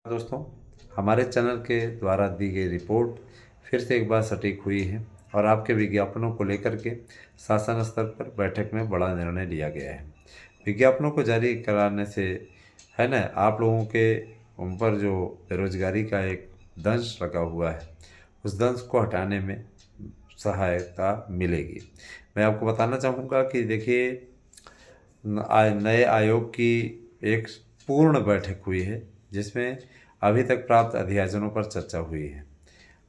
दोस्तों, हमारे चैनल के द्वारा दी गई रिपोर्ट फिर से एक बार सटीक हुई है और आपके विज्ञापनों को लेकर के शासन स्तर पर बैठक में बड़ा निर्णय लिया गया है। विज्ञापनों को जारी कराने से है ना, आप लोगों के ऊपर जो बेरोजगारी का एक दंश लगा हुआ है, उस दंश को हटाने में सहायता मिलेगी। मैं आपको बताना चाहूँगा कि देखिए, नए आयोग की एक पूर्ण बैठक हुई है, जिसमें अभी तक प्राप्त अध्याजनों पर चर्चा हुई है।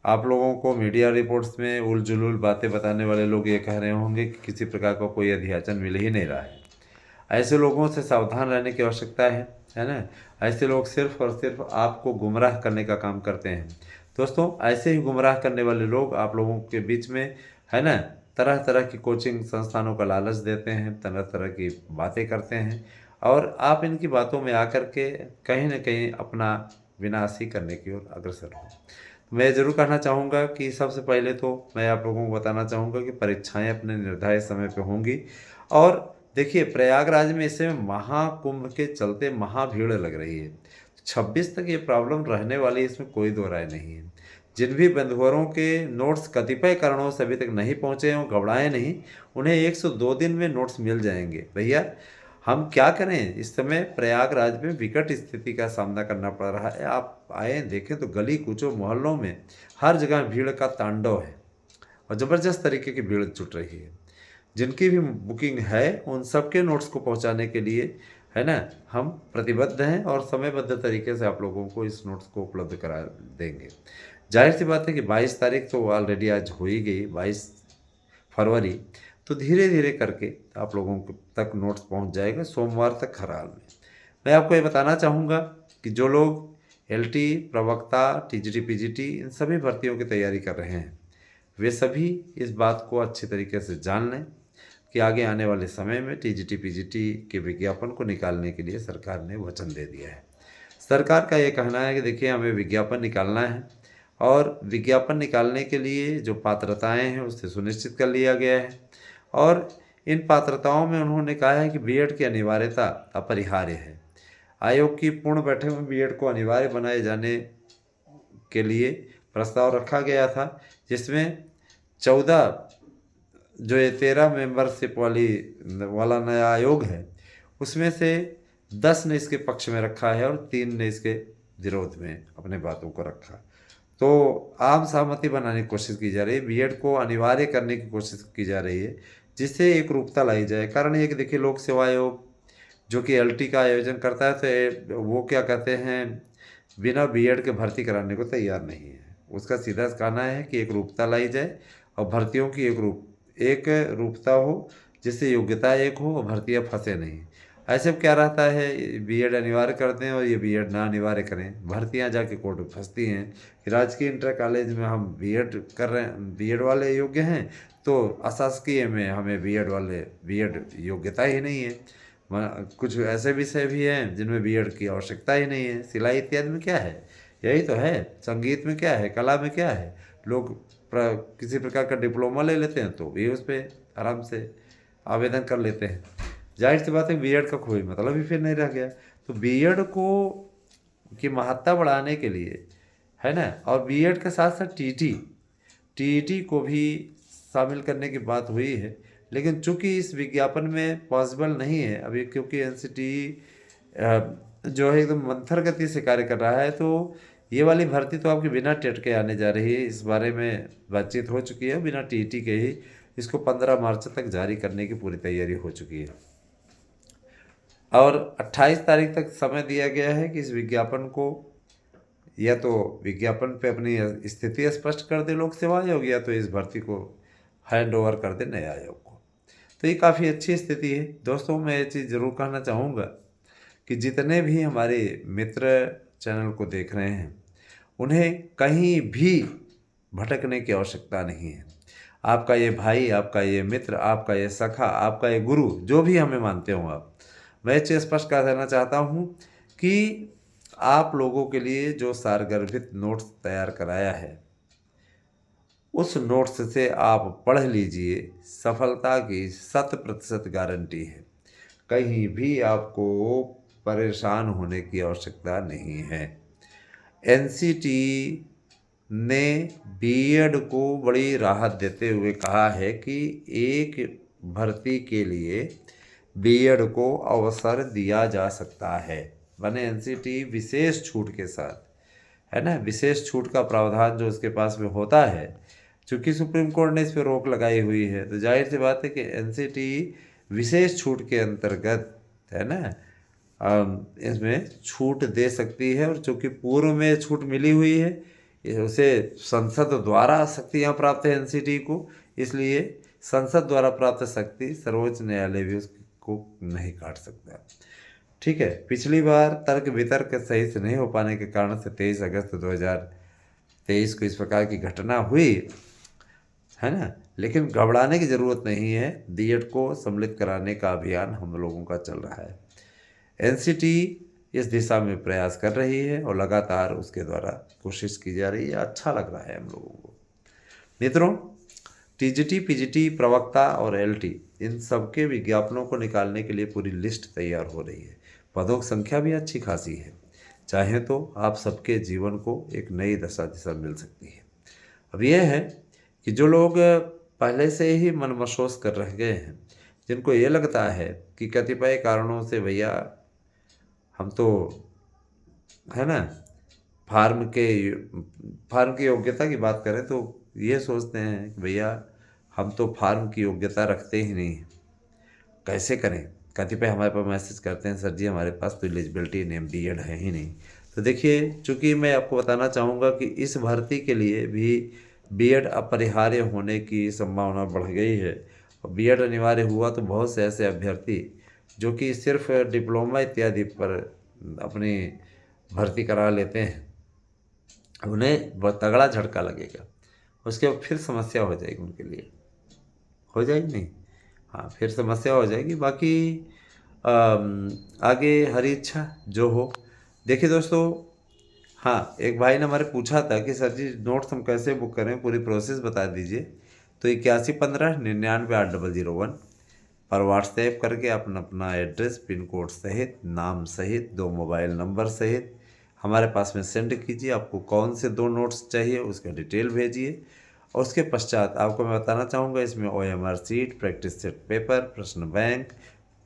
आप लोगों को मीडिया रिपोर्ट्स में उल-जुलूल बातें बताने वाले लोग ये कह रहे होंगे कि किसी प्रकार का कोई अध्याचन मिल ही नहीं रहा है। ऐसे लोगों से सावधान रहने की आवश्यकता है ना? ऐसे लोग सिर्फ़ और सिर्फ़ आपको गुमराह करने का काम करते हैं। दोस्तों, ऐसे ही गुमराह करने वाले लोग आप लोगों के बीच में, है ना, तरह-तरह की कोचिंग संस्थानों का लालच देते हैं, तरह-तरह की बातें करते हैं और आप इनकी बातों में आकर के कहीं न कहीं अपना विनाश ही करने की ओर अग्रसर हो। मैं ज़रूर कहना चाहूँगा कि सबसे पहले तो मैं आप लोगों को बताना चाहूँगा कि परीक्षाएँ अपने निर्धारित समय पे होंगी और देखिए, प्रयागराज में इस समय महाकुंभ के चलते महाभीड़ लग रही है। 26 तक ये प्रॉब्लम रहने वाली है, इसमें कोई दो राय नहीं है। जिन भी बंधुआरों के नोट्स कतिपय कारणों से अभी तक नहीं पहुँचे हों, घबराएँ नहीं, उन्हें 102 दिन में नोट्स मिल जाएँगे। भैया, हम क्या करें? इस समय प्रयागराज में विकट स्थिति का सामना करना पड़ रहा है। आप आएँ, देखें तो गली कूचों, मोहल्लों में हर जगह भीड़ का तांडव है और ज़बरदस्त तरीके की भीड़ जुट रही है। जिनकी भी बुकिंग है, उन सबके नोट्स को पहुँचाने के लिए, है ना, हम प्रतिबद्ध हैं और समयबद्ध तरीके से आप लोगों को इस नोट्स को उपलब्ध करा देंगे। ज़ाहिर-सी बात है कि 22 तारीख तो ऑलरेडी आज हो ही गई, 22 फरवरी, तो धीरे-धीरे करके आप लोगों को तक नोट्स पहुँच जाएगा, सोमवार तक हर हाल में। मैं आपको ये बताना चाहूँगा कि जो लोग एलटी, प्रवक्ता, टीजीटी, पीजीटी इन सभी भर्तियों की तैयारी कर रहे हैं, वे सभी इस बात को अच्छी तरीके से जान लें कि आगे आने वाले समय में टीजीटी, पीजीटी के विज्ञापन को निकालने के लिए सरकार ने वचन दे दिया है। सरकार का ये कहना है कि देखिए, हमें विज्ञापन निकालना है और विज्ञापन निकालने के लिए जो पात्रताएँ हैं उसे सुनिश्चित कर लिया गया है और इन पात्रताओं में उन्होंने कहा है कि बीएड की अनिवार्यता अपरिहार्य है। आयोग की पूर्ण बैठक में बीएड को अनिवार्य बनाए जाने के लिए प्रस्ताव रखा गया था, जिसमें 14 जो ये 13 मेंबरशिप वाला नया आयोग है, उसमें से 10 ने इसके पक्ष में रखा है और 3 ने इसके विरोध में अपने बातों को रखा। तो आम सहमति बनाने की कोशिश की जा रही है, बीएड को अनिवार्य करने की कोशिश की जा रही है, जिससे एकरूपता लाई जाए। कारण ये कि देखिए, लोक सेवा आयोग जो कि एलटी का आयोजन करता है, तो वो क्या कहते हैं, बिना बीएड के भर्ती कराने को तैयार नहीं है। उसका सीधा कहना है कि एकरूपता लाई जाए और भर्तियों की एक रूपता हो, जिससे योग्यता एक हो और भर्तियाँ फंसे नहीं। ऐसे में क्या रहता है, बीएड अनिवार्य कर दें और ये बीएड ना अनिवार्य करें, भर्तियाँ जाके कोर्ट में फंसती हैं कि राजकीय इंटर कॉलेज में हम बीएड कर रहे हैं, बीएड वाले योग्य हैं, तो अशासकीय में हमें बीएड योग्यता ही नहीं है। कुछ ऐसे विषय भी हैं जिनमें बीएड की आवश्यकता ही नहीं है। सिलाई इत्यादि में क्या है? यही तो है। संगीत में क्या है? कला में क्या है? लोग किसी प्रकार का डिप्लोमा ले लेते हैं तो भी उस पे आराम से आवेदन कर लेते हैं। जाहिर सी बात है, बीएड का कोई मतलब ही फिर नहीं रह गया। तो बीएड को की महत्ता बढ़ाने के लिए, है ना, और बीएड के साथ साथ टीईटी को भी शामिल करने की बात हुई है, लेकिन चूंकि इस विज्ञापन में पॉसिबल नहीं है अभी, क्योंकि एनसीटीई जो है एकदम मंथर गति से कार्य कर रहा है, तो ये वाली भर्ती तो आपकी बिना टेट के आने जा रही है। इस बारे में बातचीत हो चुकी है, बिना टीईटी के ही इसको 15 मार्च तक जारी करने की पूरी तैयारी हो चुकी है और 28 तारीख तक समय दिया गया है कि इस विज्ञापन को या तो विज्ञापन पे अपनी स्थिति स्पष्ट कर दे लोक सेवा आयोग, या तो इस भर्ती को हैंड ओवर कर दे नए आयोग को। तो ये काफ़ी अच्छी स्थिति है। दोस्तों, मैं ये चीज़ ज़रूर कहना चाहूँगा कि जितने भी हमारे मित्र चैनल को देख रहे हैं, उन्हें कहीं भी भटकने की आवश्यकता नहीं है। आपका ये भाई, आपका ये मित्र, आपका ये सखा, आपका ये गुरु, जो भी हमें मानते हो आप, मैं ये चीज़ स्पष्ट कर देना चाहता हूँ कि आप लोगों के लिए जो सारगर्भित नोट्स तैयार कराया है, उस नोट्स से आप पढ़ लीजिए, सफलता की 100% गारंटी है। कहीं भी आपको परेशान होने की आवश्यकता नहीं है। एनसीटी ने बीएड को बड़ी राहत देते हुए कहा है कि एक भर्ती के लिए बीएड को अवसर दिया जा सकता है। माने एनसीटी विशेष छूट के साथ, है ना, विशेष छूट का प्रावधान जो उसके पास में होता है, चूंकि सुप्रीम कोर्ट ने इस पर रोक लगाई हुई है, तो जाहिर सी बात है कि एनसीटी विशेष छूट के अंतर्गत, है ना, इसमें छूट दे सकती है। और चूंकि पूर्व में छूट मिली हुई है, उसे संसद द्वारा शक्तियाँ प्राप्त है एनसीटी को, इसलिए संसद द्वारा प्राप्त शक्ति सर्वोच्च न्यायालय भी उसको नहीं काट सकता। ठीक है, पिछली बार तर्क वितर्क सही से नहीं हो पाने के कारण से 23 अगस्त 2023 को इस प्रकार की घटना हुई, है ना, लेकिन घबराने की ज़रूरत नहीं है। बीएड को सम्मिलित कराने का अभियान हम लोगों का चल रहा है। एनसीटी इस दिशा में प्रयास कर रही है और लगातार उसके द्वारा कोशिश की जा रही है। अच्छा लग रहा है हम लोगों को। मित्रों, टीजीटी, पीजीटी, प्रवक्ता और एलटी, इन सबके विज्ञापनों को निकालने के लिए पूरी लिस्ट तैयार हो रही है। पदों की संख्या भी अच्छी खासी है। चाहे तो आप सबके जीवन को एक नई दिशा मिल सकती है। अब यह है कि जो लोग पहले से ही मनमशोस कर रह गए हैं, जिनको ये लगता है कि कतिपय कारणों से भैया हम तो, है ना, फार्म की योग्यता की बात करें तो ये सोचते हैं कि भैया हम तो फार्म की योग्यता रखते ही नहीं, कैसे करें। कतिपय हमारे पास मैसेज करते हैं, सर जी हमारे पास तो एलिजिबिलिटी नेम बीएड है ही नहीं। तो देखिए, चूँकि मैं आपको बताना चाहूँगा कि इस भर्ती के लिए भी बीएड अपरिहार्य होने की संभावना बढ़ गई है। और बीएड अनिवार्य हुआ तो बहुत से ऐसे अभ्यर्थी जो कि सिर्फ डिप्लोमा इत्यादि पर अपनी भर्ती करा लेते हैं, उन्हें बहुत तगड़ा झटका लगेगा। उसके बाद फिर समस्या हो जाएगी उनके लिए, हो जाएगी नहीं, हाँ, फिर समस्या हो जाएगी। बाकी आगे हरी इच्छा जो हो। देखिए दोस्तों, हाँ, एक भाई ने हमारे पूछा था कि सर जी नोट्स हम कैसे बुक करें, पूरी प्रोसेस बता दीजिए। तो 8115 99 8001 पर व्हाट्सएप करके अपना एड्रेस, पिन कोड सहित, नाम सहित, 2 मोबाइल नंबर सहित हमारे पास में सेंड कीजिए। आपको कौन से 2 नोट्स चाहिए उसका डिटेल भेजिए। और उसके पश्चात आपको मैं बताना चाहूँगा, इसमें OMR sheet, practice set paper, प्रश्न बैंक,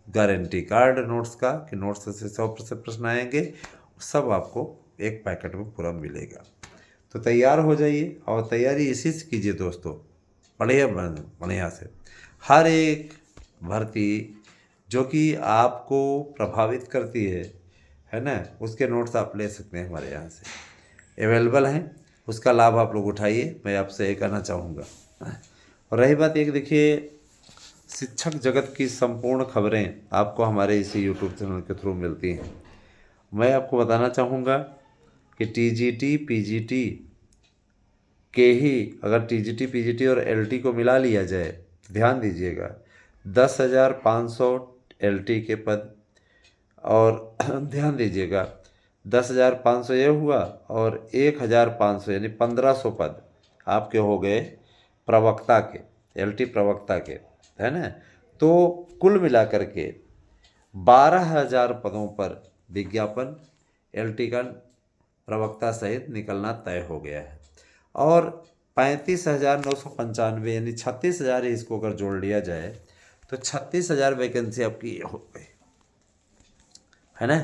गारंटी कार्ड नोट्स का, कि नोट्स से 100% प्रश्न आएंगे, सब आपको एक पैकेट में पूरा मिलेगा। तो तैयार हो जाइए, और तैयारी इसी से कीजिए दोस्तों, बढ़िया बढ़िया से। हर एक भर्ती जो कि आपको प्रभावित करती है ना, उसके नोट्स आप ले सकते हैं, हमारे यहाँ से अवेलेबल हैं। उसका लाभ आप लोग उठाइए, मैं आपसे ये कहना चाहूँगा। और रही बात एक, देखिए, शिक्षक जगत की संपूर्ण खबरें आपको हमारे इसी यूट्यूब चैनल के थ्रू मिलती हैं। मैं आपको बताना चाहूँगा कि टीजीटी, पीजीटी के ही, अगर टीजीटी, पीजीटी और एलटी को मिला लिया जाए तो ध्यान दीजिएगा, 10,500 एलटी के पद, और ध्यान दीजिएगा 10,500 ये हुआ, और 1,500 यानी 1,500 पद आपके हो गए प्रवक्ता के, एलटी प्रवक्ता के, है ना। तो कुल मिलाकर के 12,000 पदों पर विज्ञापन एलटी का प्रवक्ता सहित निकलना तय हो गया है। और 35,995 यानी 36,000 ही इसको अगर जोड़ लिया जाए तो 36,000 वैकेंसी आपकी हो गई, है ना।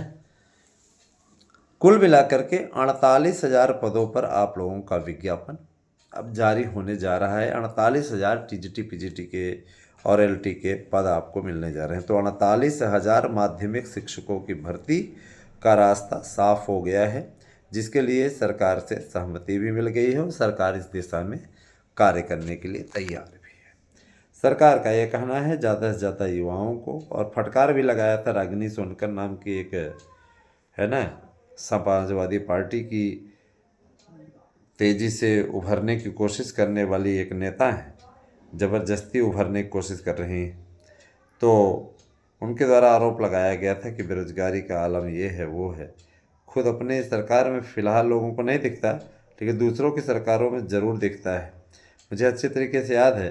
कुल मिलाकर के 48,000 पदों पर आप लोगों का विज्ञापन अब जारी होने जा रहा है। 48,000 टीजीटी, पीजीटी के और एलटी के पद आपको मिलने जा रहे हैं। तो 48,000 माध्यमिक शिक्षकों की भर्ती का रास्ता साफ हो गया है, जिसके लिए सरकार से सहमति भी मिल गई है और सरकार इस दिशा में कार्य करने के लिए तैयार भी है। सरकार का यह कहना है ज़्यादा से ज़्यादा युवाओं को, और फटकार भी लगाया था रागिनी सोनकर नाम की एक, है ना, समाजवादी पार्टी की तेज़ी से उभरने की कोशिश करने वाली एक नेता है, ज़बरदस्ती उभरने की कोशिश कर रही हैं। तो उनके द्वारा आरोप लगाया गया था कि बेरोजगारी का आलम ये है वो है। खुद अपने सरकार में फ़िलहाल लोगों को नहीं दिखता, लेकिन दूसरों की सरकारों में ज़रूर दिखता है। मुझे अच्छे तरीके से याद है,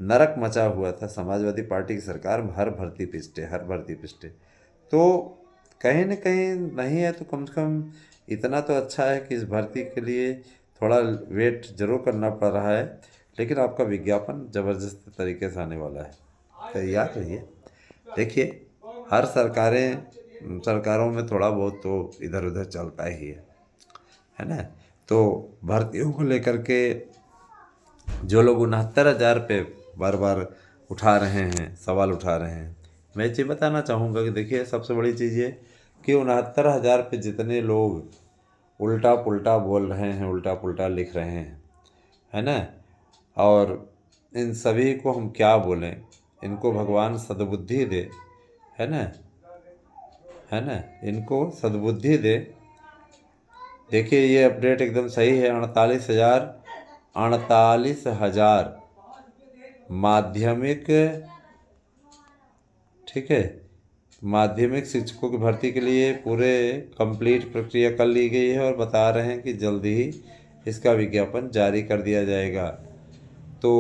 नरक मचा हुआ था समाजवादी पार्टी की सरकार में, हर भर्ती पिस्टे, हर भर्ती पिस्टे। तो कहीं न कहीं नहीं है तो कम से कम इतना तो अच्छा है कि इस भर्ती के लिए थोड़ा वेट ज़रूर करना पड़ रहा है, लेकिन आपका विज्ञापन ज़बरदस्त तरीके से आने वाला है। तैयार रहिए। देखिए, हर सरकारों में थोड़ा बहुत तो इधर-उधर चलता ही है ना? तो भर्तियों को लेकर के जो लोग 69,000 पे बार-बार उठा रहे हैं, सवाल उठा रहे हैं, मैं ये चीज़ बताना चाहूँगा कि देखिए सबसे बड़ी चीज़ ये कि 69,000 पे जितने लोग उल्टा-पुल्टा बोल रहे हैं, उल्टा-पुल्टा लिख रहे हैं, है ना? और इन सभी को हम क्या बोलें? इनको भगवान सद्बुद्धि दे, है ना? है ना? इनको सद्बुद्धि दे। देखिए ये अपडेट एकदम सही है। 48,000 माध्यमिक, ठीक है, माध्यमिक शिक्षकों की भर्ती के लिए पूरे कंप्लीट प्रक्रिया कर ली गई है और बता रहे हैं कि जल्दी ही इसका विज्ञापन जारी कर दिया जाएगा। तो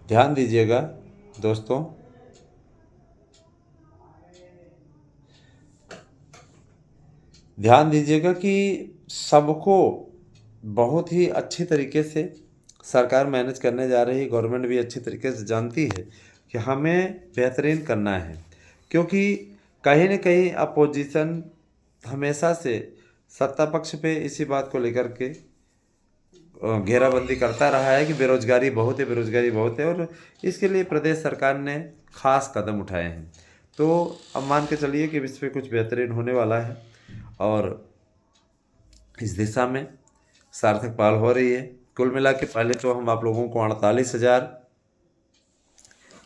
ध्यान दीजिएगा दोस्तों, ध्यान दीजिएगा कि सबको बहुत ही अच्छी तरीके से सरकार मैनेज करने जा रही है। गवर्नमेंट भी अच्छी तरीके से जानती है कि हमें बेहतरीन करना है, क्योंकि कहीं न कहीं अपोजिशन हमेशा से सत्ता पक्ष पे इसी बात को लेकर के घेराबंदी करता रहा है कि बेरोजगारी बहुत है और इसके लिए प्रदेश सरकार ने खास कदम उठाए हैं। तो अब मान के चलिए कि इस पे कुछ बेहतरीन होने वाला है और इस दिशा में सार्थक पहल हो रही है। कुल मिला के पहले तो हम आप लोगों को 48,000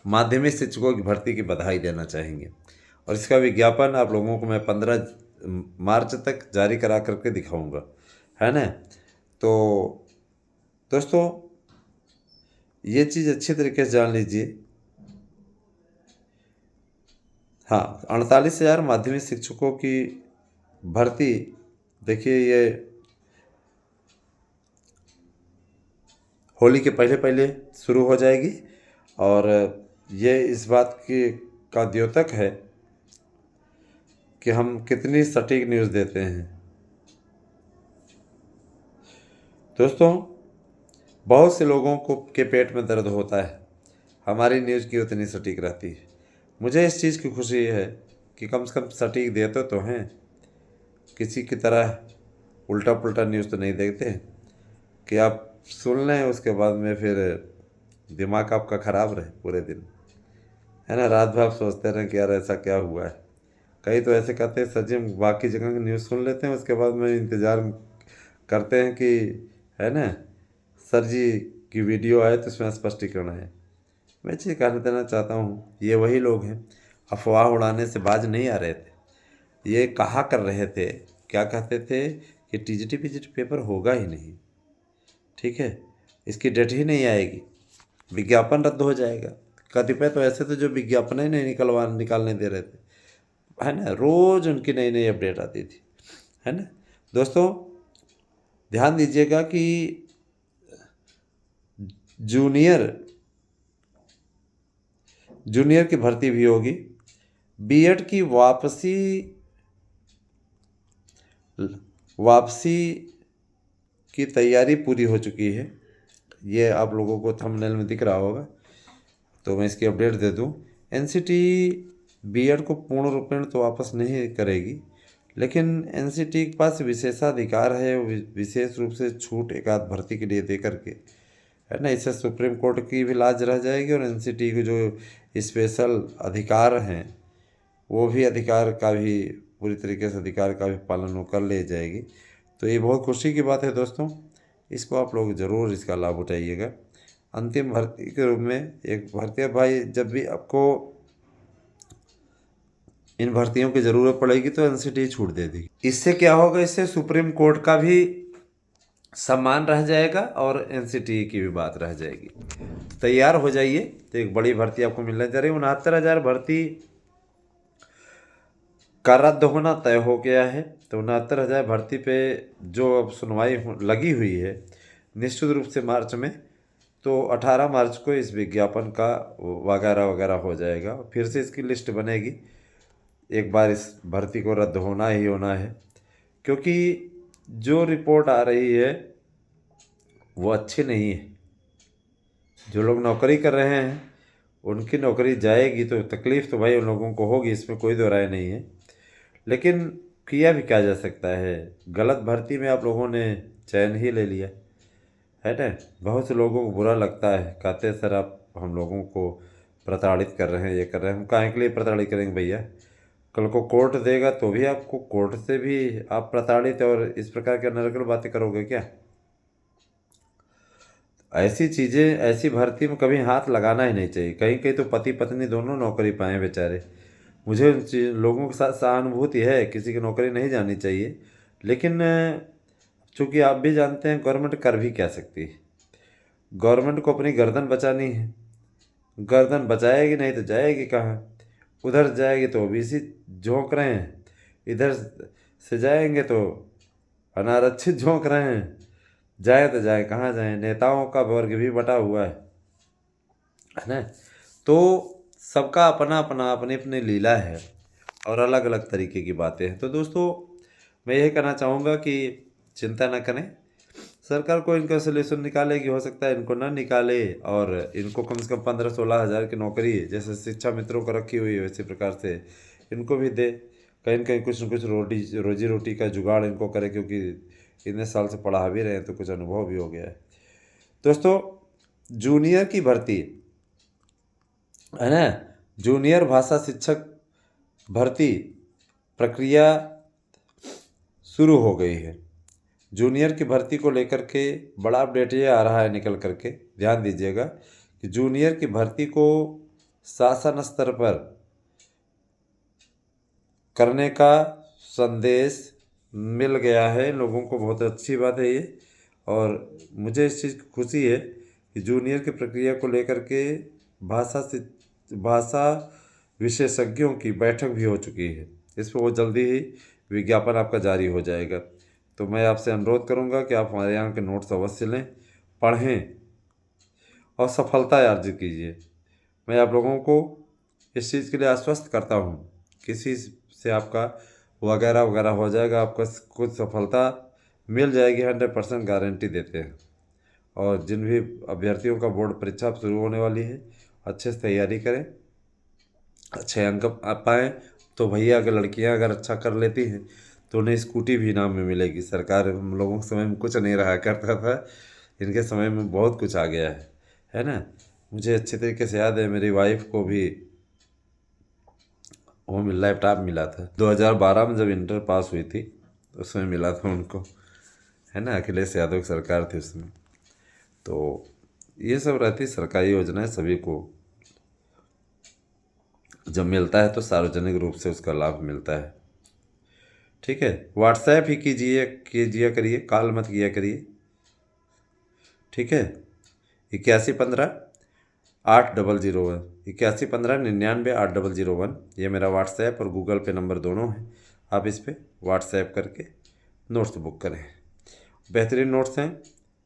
माध्यमिक शिक्षकों की भर्ती की बधाई देना चाहेंगे और इसका विज्ञापन आप लोगों को मैं 15 मार्च तक जारी करा करके दिखाऊंगा, है ना? तो दोस्तों ये चीज़ अच्छी तरीके से जान लीजिए। हाँ, 48,000 माध्यमिक शिक्षकों की भर्ती, देखिए ये होली के पहले पहले शुरू हो जाएगी और ये इस बात की का द्योतक है कि हम कितनी सटीक न्यूज़ देते हैं। दोस्तों, बहुत से लोगों को के पेट में दर्द होता है, हमारी न्यूज़ की उतनी सटीक रहती है। मुझे इस चीज़ की खुशी है कि कम से कम सटीक देते तो हैं, किसी की तरह उल्टा पुल्टा न्यूज़ तो नहीं देखते कि आप सुन लें उसके बाद में फिर दिमाग आपका ख़राब रहे पूरे दिन, है ना? रात भर आप सोचते रहें कि यार ऐसा क्या हुआ है। कई तो ऐसे कहते हैं सर जी हम बाकी जगह की न्यूज़ सुन लेते हैं, उसके बाद में इंतज़ार करते हैं कि, है ना, सर जी की वीडियो आए तो उसमें स्पष्टीकरण है। मैं चीज़ कहना देना चाहता हूँ, ये वही लोग हैं अफवाह उड़ाने से बाज नहीं आ रहे थे। ये कहा कर रहे थे, क्या कहते थे कि टीजीटी पीजीटी पेपर होगा ही नहीं, ठीक है, इसकी डेट ही नहीं आएगी, विज्ञापन रद्द हो जाएगा। कतिपय तो ऐसे थे जो विज्ञापन ही नहीं निकालने दे रहे थे, है ना? रोज़ उनकी नई नई अपडेट आती थी, है ना? दोस्तों ध्यान दीजिएगा कि जूनियर जूनियर की भर्ती भी होगी। बीएड की वापसी की तैयारी पूरी हो चुकी है। ये आप लोगों को थंबनेल में दिख रहा होगा, तो मैं इसकी अपडेट दे दूं। एनसीटी बीएड को पूर्ण रूपेण तो वापस नहीं करेगी, लेकिन एनसीटी के पास विशेषाधिकार है विशेष रूप से छूट एक आध भर्ती के लिए दे करके, है ना? इससे सुप्रीम कोर्ट की भी लाज रह जाएगी और एनसीटी के जो स्पेशल अधिकार हैं वो भी अधिकार का भी पूरी तरीके से अधिकार का भी पालन वो कर ले जाएगी। तो ये बहुत खुशी की बात है दोस्तों, इसको आप लोग ज़रूर इसका लाभ उठाइएगा। अंतिम भर्ती के रूप में एक भर्ती भाई, जब भी आपको इन भर्तियों की ज़रूरत पड़ेगी तो एनसीटी छूट दे देगी। इससे क्या होगा, इससे सुप्रीम कोर्ट का भी सम्मान रह जाएगा और एनसीटी की भी बात रह जाएगी। तैयार हो जाइए, तो एक बड़ी भर्ती आपको मिलने जा रही है। 69,000 भर्ती का रद्द होना तय हो गया है। तो 69,000 भर्ती पे जो अब सुनवाई लगी हुई है निश्चित रूप से मार्च में, तो 18 मार्च को इस विज्ञापन का वगैरह वगैरह हो जाएगा, फिर से इसकी लिस्ट बनेगी एक बार इस भर्ती को रद्द होना ही होना है, क्योंकि जो रिपोर्ट आ रही है वो अच्छी नहीं है। जो लोग नौकरी कर रहे हैं उनकी नौकरी जाएगी तो तकलीफ़ तो भाई उन लोगों को होगी, इसमें कोई दो राय नहीं है। लेकिन किया भी क्या जा सकता है, गलत भर्ती में आप लोगों ने चयन ही ले लिया है ना। बहुत से लोगों को बुरा लगता है, कहते हैं सर आप हम लोगों को प्रताड़ित कर रहे हैं, ये कर रहे हैं। हम काहे के लिए प्रताड़ित करेंगे भैया? कल को कोर्ट देगा तो भी आपको, कोर्ट से भी आप प्रताड़ित और इस प्रकार के अनर्गल बातें करोगे क्या? ऐसी चीज़ें, ऐसी भर्ती में कभी हाथ लगाना ही नहीं चाहिए। कहीं कहीं तो पति पत्नी दोनों नौकरी पाएँ बेचारे। मुझे उन लोगों के साथ सहानुभूति है, किसी की नौकरी नहीं जानी चाहिए। लेकिन चूँकि आप भी जानते हैं गवर्नमेंट कर भी क्या सकती है। गवर्नमेंट को अपनी गर्दन बचानी है, गर्दन बचाएगी नहीं तो जाएगी कहाँ? उधर जाएगी तो ओबीसी झोंक रहे हैं, इधर से जाएंगे तो अनारक्षित झोंक रहे हैं। जाए तो जाए कहाँ जाए? नेताओं का वर्ग भी बटा हुआ है ना। तो सबका अपना अपना अपनी अपनी लीला है और अलग अलग तरीके की बातें हैं। तो दोस्तों मैं यही कहना चाहूँगा कि चिंता ना करें, सरकार को इनका सोल्यूशन निकालेगी। हो सकता है इनको ना निकाले और इनको कम से कम 15-16 हज़ार की नौकरी जैसे शिक्षा मित्रों को रखी हुई है वैसे प्रकार से इनको भी दे। कहीं न कहीं कुछ न कुछ रोजी रोटी का जुगाड़ इनको करे, क्योंकि इतने साल से पढ़ा भी रहे हैं तो कुछ अनुभव भी हो गया है। दोस्तों जूनियर की भर्ती है ना, जूनियर भाषा शिक्षक भर्ती प्रक्रिया शुरू हो गई है। जूनियर की भर्ती को लेकर के बड़ा अपडेट ये आ रहा है निकल करके, ध्यान दीजिएगा कि जूनियर की भर्ती को शासन स्तर पर करने का संदेश मिल गया है लोगों को। बहुत अच्छी बात है ये, और मुझे इस चीज़ की खुशी है कि जूनियर की प्रक्रिया को लेकर के भाषा विशेषज्ञों की बैठक भी हो चुकी है। इस पर वो जल्दी ही विज्ञापन आपका जारी हो जाएगा। तो मैं आपसे अनुरोध करूंगा कि आप हमारे यहाँ के नोट्स अवश्य लें, पढ़ें और सफलता अर्जित कीजिए। मैं आप लोगों को इस चीज़ के लिए आश्वस्त करता हूँ, किसी से आपका वगैरह वगैरह हो जाएगा, आपको कुछ सफलता मिल जाएगी, 100% गारंटी देते हैं। और जिन भी अभ्यर्थियों का बोर्ड परीक्षा शुरू होने वाली है, अच्छे से तैयारी करें, अच्छे अंक आ पाएँ। तो भैया अगर लड़कियां अगर अच्छा कर लेती हैं तो उन्हें स्कूटी भी इनाम में मिलेगी। सरकार हम लोगों के समय में कुछ नहीं रहा करता था, इनके समय में बहुत कुछ आ गया है ना। मुझे अच्छे तरीके से याद है, मेरी वाइफ को भी वो लैपटॉप मिला था 2012 में, जब इंटर पास हुई थी उसमें मिला था उनको, है ना। अखिलेश यादव की सरकार थी उसमें। तो ये सब रहती सरकारी योजनाएं सभी को जब मिलता है तो सार्वजनिक रूप से उसका लाभ मिलता है। ठीक है, व्हाट्सएप ही कीजिए करिए, कॉल मत किया करिए। ठीक है, 8115-8001, 8115-99-8001, ये मेरा व्हाट्सएप और गूगल पे नंबर दोनों हैं। आप इस पर व्हाट्सएप करके नोट्स बुक करें। बेहतरीन नोट्स हैं,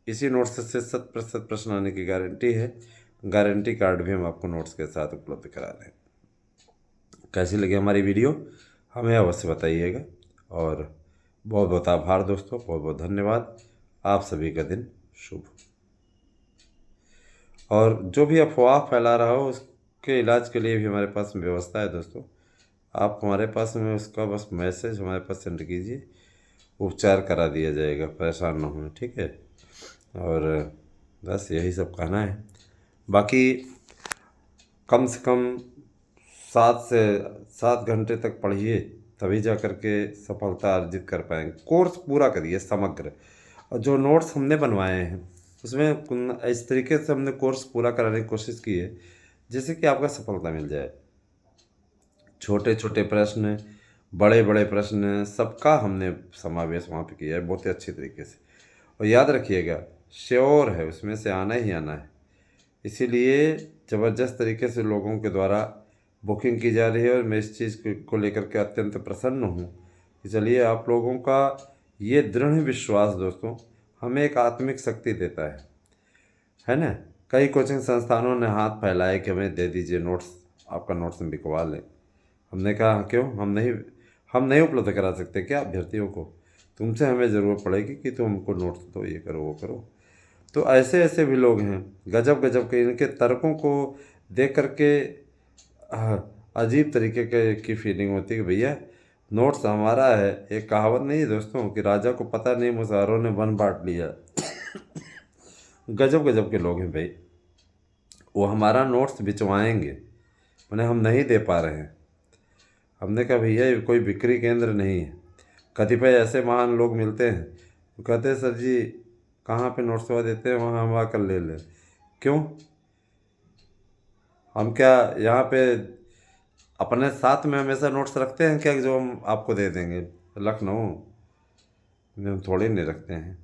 इसी नोट्स से 100% प्रश्न आने की गारंटी है। गारंटी कार्ड भी हम आपको नोट्स के साथ उपलब्ध करा रहे हैं। कैसी लगी हमारी वीडियो हमें अवश्य बताइएगा, और बहुत बहुत आभार दोस्तों, बहुत बहुत धन्यवाद। आप सभी का दिन शुभ। और जो भी अफवाह फैला रहा हो उसके इलाज के लिए भी हमारे पास व्यवस्था है दोस्तों। आप हमारे पास में उसका बस मैसेज हमारे पास सेंड कीजिए, उपचार करा दिया जाएगा, परेशान ना हों। ठीक है, और बस यही सब कहना है। बाकी कम से कम 7 घंटे तक पढ़िए, तभी जा कर के सफलता अर्जित कर पाएंगे। कोर्स पूरा करिए समग्र, और जो नोट्स हमने बनवाए हैं उसमें इस तरीके से हमने कोर्स पूरा कराने की कोशिश की है जिससे कि आपका सफलता मिल जाए। छोटे छोटे प्रश्न, बड़े बड़े प्रश्न, सबका हमने समावेश वहाँ पे किया है बहुत ही अच्छी तरीके से। और याद रखिएगा, श्योर है उसमें से आना ही आना है। इसीलिए ज़बरदस्त तरीके से लोगों के द्वारा बुकिंग की जा रही है, और मैं इस चीज़ को लेकर के अत्यंत प्रसन्न हूँ कि चलिए आप लोगों का ये दृढ़ विश्वास दोस्तों हमें एक आत्मिक शक्ति देता है ना। कई कोचिंग संस्थानों ने हाथ फैलाए कि हमें दे दीजिए नोट्स, आपका नोट्स हम बिकवा लें। हमने कहा क्यों, हम नहीं उपलब्ध करा सकते क्या अभ्यर्थियों को? तुमसे हमें ज़रूरत पड़ेगी कि तुम हमको नोट्स दो, ये करो वो करो। तो ऐसे ऐसे भी लोग हैं, गजब गजब के। इनके तर्कों को देख करके अजीब तरीके की फीलिंग होती है कि भैया नोट्स हमारा है। एक कहावत नहीं है दोस्तों कि राजा को पता नहीं मुसहरों ने वन बांट लिया। गजब गजब के लोग हैं भाई। वो हमारा नोट्स भिजवाएंगे, उन्हें हम नहीं दे पा रहे हैं। हमने कहा भैया ये कोई बिक्री केंद्र नहीं है। कतिपय ऐसे महान लोग मिलते हैं, वो कहते हैं सर जी कहाँ पे नोट्स देते हैं, वहाँ हम आकर ले लें। क्यों? हम क्या यहाँ पे अपने साथ में हमेशा नोट्स रखते हैं क्या जो हम आपको दे देंगे? लखनऊ में हम थोड़े नहीं रखते हैं।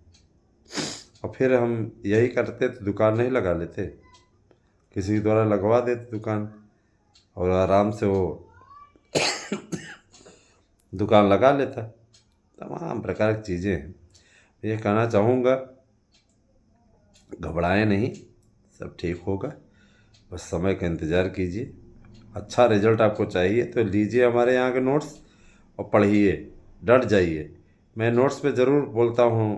और फिर हम यही करते तो दुकान नहीं लगा लेते, किसी के द्वारा लगवा देते दुकान, और आराम से वो दुकान लगा लेता। तमाम प्रकार की चीज़ें हैं। ये कहना चाहूँगा, घबराएं नहीं, सब ठीक होगा। बस समय का इंतज़ार कीजिए। अच्छा रिजल्ट आपको चाहिए तो लीजिए हमारे यहाँ के नोट्स और पढ़िए, डट जाइए। मैं नोट्स पे ज़रूर बोलता हूँ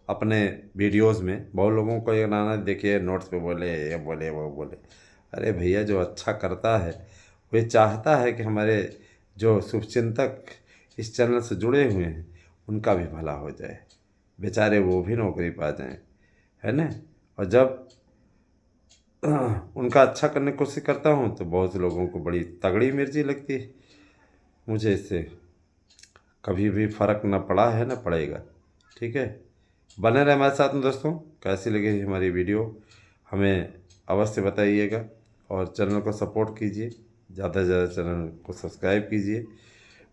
अपने वीडियोस में। बहुत लोगों को ये नाना देखिए नोट्स पे बोले, ये बोले वो बोले। अरे भैया जो अच्छा करता है वे चाहता है कि हमारे जो शुभचिंतक इस चैनल से जुड़े हुए हैं उनका भी भला हो जाए, बेचारे वो भी नौकरी पा जाएं, है ना। और जब उनका अच्छा करने की कोशिश करता हूँ तो बहुत से लोगों को बड़ी तगड़ी मिर्ची लगती है। मुझे इससे कभी भी फ़र्क ना पड़ा है ना पड़ेगा। ठीक है, बने रहे हमारे साथ में दोस्तों। कैसी लगी हमारी वीडियो हमें अवश्य बताइएगा, और चैनल को सपोर्ट कीजिए, ज़्यादा से ज़्यादा चैनल को सब्सक्राइब कीजिए।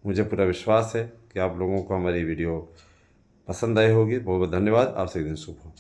मुझे पूरा विश्वास है कि आप लोगों को हमारी वीडियो पसंद आई होगी। बहुत बहुत धन्यवाद। आपसे एक दिन शुभ हो।